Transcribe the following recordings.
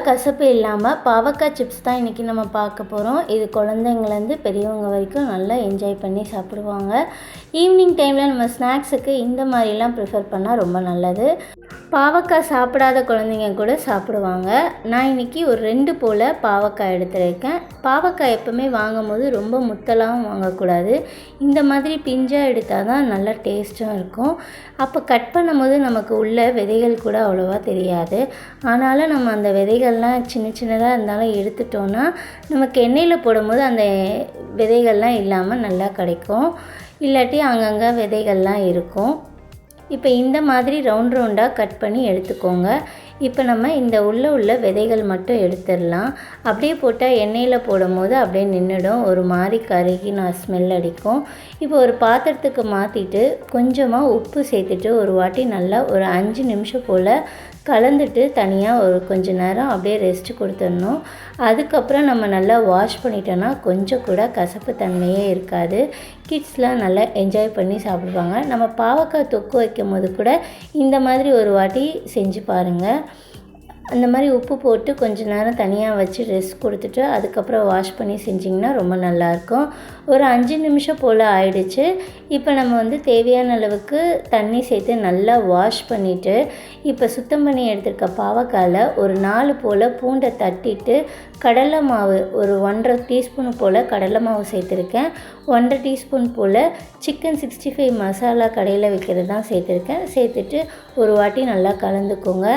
கசப்பு இல்லாமல் பாவக்காய் சிப்ஸ் தான் இன்றைக்கி நம்ம பார்க்க போகிறோம். இது குழந்தைங்கலேருந்து பெரியவங்க வரைக்கும் நல்லா என்ஜாய் பண்ணி சாப்பிடுவாங்க. ஈவினிங் டைமில் நம்ம ஸ்நாக்ஸுக்கு இந்த மாதிரிலாம் ப்ரிஃபர் பண்ணால் ரொம்ப நல்லது. பாவக்காய் சாப்பிடாத குழந்தைங்க கூட சாப்பிடுவாங்க. நான் இன்றைக்கி ஒரு 2 போல் பாவக்காய் எடுத்துருக்கேன். பாவக்காய் எப்போவுமே வாங்கும் போது ரொம்ப முத்தலாகவும் வாங்கக்கூடாது. இந்த மாதிரி பிஞ்சாக எடுத்தால் தான் நல்லா டேஸ்ட்டும் இருக்கும். அப்போ கட் பண்ணும்போது நமக்கு உள்ள விதைகள் கூட அவ்வளோவா தெரியாது. ஆனாலும் நம்ம அந்த விதைகள்லாம் சின்ன சின்னதாக இருந்தாலும் எடுத்துட்டோன்னா நமக்கு எண்ணெயில் போடும்போது அந்த விதைகள்லாம் இல்லாமல் நல்லா கிடைக்கும். இல்லாட்டி அங்கங்கே விதைகள்லாம் இருக்கும். இப்போ இந்த மாதிரி ரவுண்டாக கட் பண்ணி எடுத்துக்கோங்க. இப்போ நம்ம இந்த உள்ள விதைகள் மட்டும் எடுத்துடலாம். அப்படியே போட்டால் எண்ணெயில் போடும்போது அப்படியே நின்றுடும், ஒரு மாதிரி கருகி ஸ்மெல் அடிக்கும். இப்போ ஒரு பாத்திரத்துக்கு மாற்றிட்டு கொஞ்சமாக உப்பு சேர்த்துட்டு ஒரு வாட்டி நல்லா ஒரு 5 நிமிஷம் போல் கலந்துட்டு தனியாக ஒரு கொஞ்சம் நேரம் அப்படியே ரெஸ்ட் கொடுத்துடணும். அதுக்கப்புறம் நம்ம நல்லா வாஷ் பண்ணிட்டோன்னா கொஞ்சம் கூட கசப்பு தன்மையே இருக்காது. கிட்ஸ்லாம் நல்லா என்ஜாய் பண்ணி சாப்பிடுவாங்க. நம்ம பாவக்காய் தொக்கு வைக்கும் போது கூட இந்த மாதிரி ஒரு வாட்டி செஞ்சு பாருங்கள். அந்த மாதிரி உப்பு போட்டு கொஞ்சம் நேரம் தனியாக வச்சு ரெஸ்ட் கொடுத்துட்டு அதுக்கப்புறம் வாஷ் பண்ணி செஞ்சிங்கன்னா ரொம்ப நல்லாயிருக்கும். ஒரு 5 நிமிஷம் போல் ஆயிடுச்சு. இப்போ நம்ம தேவையான அளவுக்கு தண்ணி சேர்த்து நல்லா வாஷ் பண்ணிவிட்டு இப்போ சுத்தம் பண்ணி எடுத்துருக்க பாவக்காயில் ஒரு 4 போல் பூண்டை தட்டிட்டு கடலை மாவு ஒரு 1.5 டீஸ்பூன் போல் கடலை மாவு சேர்த்துருக்கேன். 1.5 டீஸ்பூன் போல் சிக்கன் 65 மசாலா கடையில் வைக்கிறது தான் சேர்த்துருக்கேன். சேர்த்துட்டு ஒரு வாட்டி நல்லா கலந்துக்கோங்க.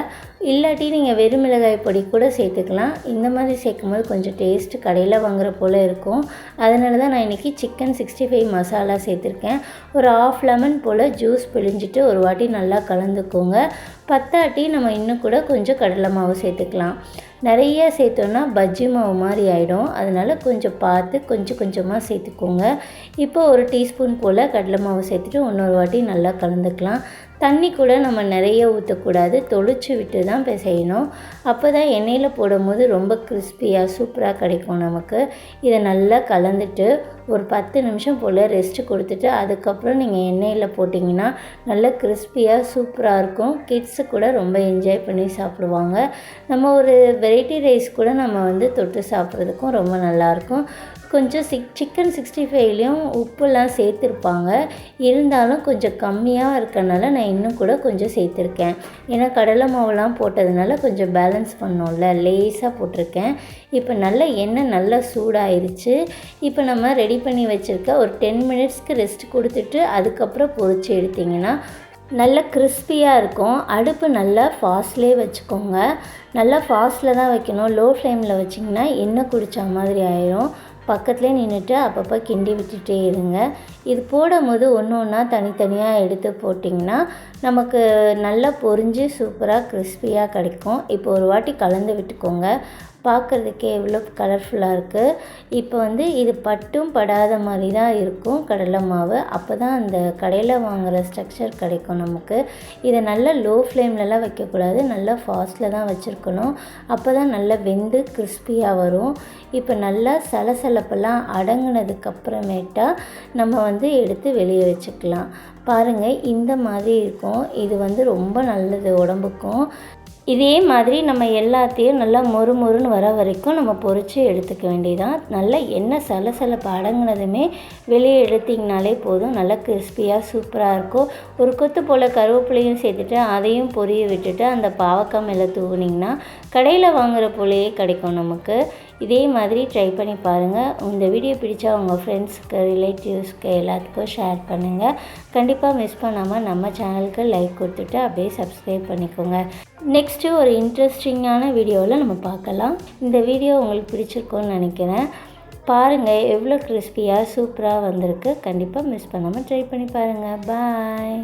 இல்லாட்டி நீங்கள் வெறும் மிளகாய் பொடி கூட சேர்த்துக்கலாம். இந்த மாதிரி சேர்க்கும்போது கொஞ்சம் டேஸ்ட்டு கடையில் வாங்குகிற போல் இருக்கும். அதனால தான் நான் இன்றைக்கி சிக்கன் 65 மசாலா சேர்த்துருக்கேன். ஒரு 1/2 லெமன் போல் ஜூஸ் பிழிஞ்சிட்டு ஒரு வாட்டி நல்லா கலந்துக்கோங்க. பத்தாட்டி நம்ம இன்னும் கூட கொஞ்சம் கடலை மாவு சேர்த்துக்கலாம். நிறைய சேர்த்தோன்னா பஜ்ஜி மாவு மாதிரி ஆகிடும். அதனால் கொஞ்சம் பார்த்து கொஞ்சம் கொஞ்சமாக சேர்த்துக்கோங்க. இப்போ ஒரு டீஸ்பூன் போல் கடலை மாவு சேர்த்துட்டு இன்னொரு வாட்டி நல்லா கலந்துக்கலாம். தண்ணி கூட நம்ம நிறைய ஊற்றக்கூடாது, தொளிச்சு விட்டு தான் செய்யணும். அப்போ தான் எண்ணெயில் போடும்போது ரொம்ப கிறிஸ்பியாக சூப்பராக கிடைக்கும் நமக்கு. இதை நல்லா கலந்துட்டு ஒரு 10 நிமிஷம் போல் ரெஸ்ட்டு கொடுத்துட்டு அதுக்கப்புறம் நீங்கள் எண்ணெயில் போட்டிங்கன்னா நல்லா கிறிஸ்பியாக சூப்பராக இருக்கும். கிட்ஸு கூட ரொம்ப என்ஜாய் பண்ணி சாப்பிடுவாங்க. நம்ம ஒரு வெரைட்டி ரைஸ் கூட நம்ம தொட்டு சாப்பிட்றதுக்கும் ரொம்ப நல்லாயிருக்கும். கொஞ்சம் சிக்கன் 65லேயும் உப்புலாம் சேர்த்துருப்பாங்க. இருந்தாலும் கொஞ்சம் கம்மியாக இருக்கனால நான் இன்னும் கூட கொஞ்சம் சேர்த்துருக்கேன். ஏன்னா கடலை மாவுலாம் போட்டதுனால கொஞ்சம் பேலன்ஸ் பண்ணோம்ல, லேஸாக போட்டிருக்கேன். இப்போ நல்லா எண்ணெய் நல்லா சூடாயிருச்சு. இப்போ நம்ம ரெடி பண்ணி வச்சுருக்க ஒரு 10 மினிட்ஸ்க்கு ரெஸ்ட் கொடுத்துட்டு அதுக்கப்புறம் பொரிச்சு எடுத்திங்கன்னா நல்லா கிறிஸ்பியாக இருக்கும். அடுப்பு நல்லா ஃபாஸ்ட்லேயே வச்சுக்கோங்க. நல்லா ஃபாஸ்ட்டில் தான் வைக்கணும். லோ ஃப்ளேமில் வச்சிங்கன்னா எண்ணெய் குடித்தா மாதிரி ஆயிரும். பக்கத்துலேயே நின்றுட்டு அப்பப்போ கிண்டி விட்டுட்டே இருங்க. இது போடும்போது ஒன்றா தனித்தனியாக எடுத்து போட்டிங்கன்னா நமக்கு நல்லா பொரிஞ்சு சூப்பராக கிறிஸ்பியாக கிடைக்கும். இப்போ ஒரு வாட்டி கலந்து விட்டுக்கோங்க. பார்க்குறதுக்கே எவ்வளோ கலர்ஃபுல்லாக இருக்குது. இப்போ இது பட்டும் படாத மாதிரி தான் இருக்கும் கடலை மாவு. அப்போ தான் அந்த கடையில் வாங்குகிற ஸ்ட்ரக்சர் கிடைக்கும் நமக்கு. இதை நல்லா லோ ஃப்ளேம்லலாம் வைக்கக்கூடாது, நல்லா ஃபாஸ்ட்டில் தான் வச்சுருக்கணும். அப்போ தான் நல்லா வெந்து கிறிஸ்பியாக வரும். இப்போ நல்லா சலசலப்பெல்லாம் அடங்கினதுக்கப்புறமேட்டா நம்ம எடுத்து வெளியே வச்சுக்கலாம். பாருங்கள், இந்த மாதிரி இருக்கும். இது ரொம்ப நல்லது உடம்புக்கும். இதே மாதிரி நம்ம எல்லாத்தையும் நல்லா மொறுன்னு வர வரைக்கும் நம்ம பொரித்து எடுத்துக்க வேண்டியதான். நல்லா எண்ணெய் சலசலப்பு அடங்கினதுமே வெளியே எடுத்திங்கனாலே போதும். நல்லா கிறிஸ்பியாக சூப்பராக இருக்கும். ஒரு கொத்து போல் கருவேப்பிலையும் சேர்த்துட்டு அதையும் பொரிய விட்டுட்டு அந்த பாவக்காய் மேலே தூவினிங்கன்னா கடையில் வாங்குகிற போலேயே கிடைக்கும் நமக்கு. இதே மாதிரி ட்ரை பண்ணி பாருங்கள். இந்த வீடியோ பிடிச்சா உங்கள் ஃப்ரெண்ட்ஸுக்கு, ரிலேட்டிவ்ஸ்க்கு எல்லாத்துக்கும் ஷேர் பண்ணுங்கள். கண்டிப்பாக மிஸ் பண்ணாமல் நம்ம சேனலுக்கு லைக் கொடுத்துட்டு அப்படியே சப்ஸ்கிரைப் பண்ணிக்கோங்க. நெக்ஸ்ட்டு ஒரு இன்ட்ரெஸ்டிங்கான வீடியோவில் நம்ம பார்க்கலாம். இந்த வீடியோ உங்களுக்கு பிடிச்சிருக்கோன்னு நினைக்கிறேன். பாருங்கள் எவ்வளோ கிறிஸ்பியாக சூப்பராக வந்திருக்கு. கண்டிப்பாக மிஸ் பண்ணாமல் ட்ரை பண்ணி பாருங்கள். பாய்.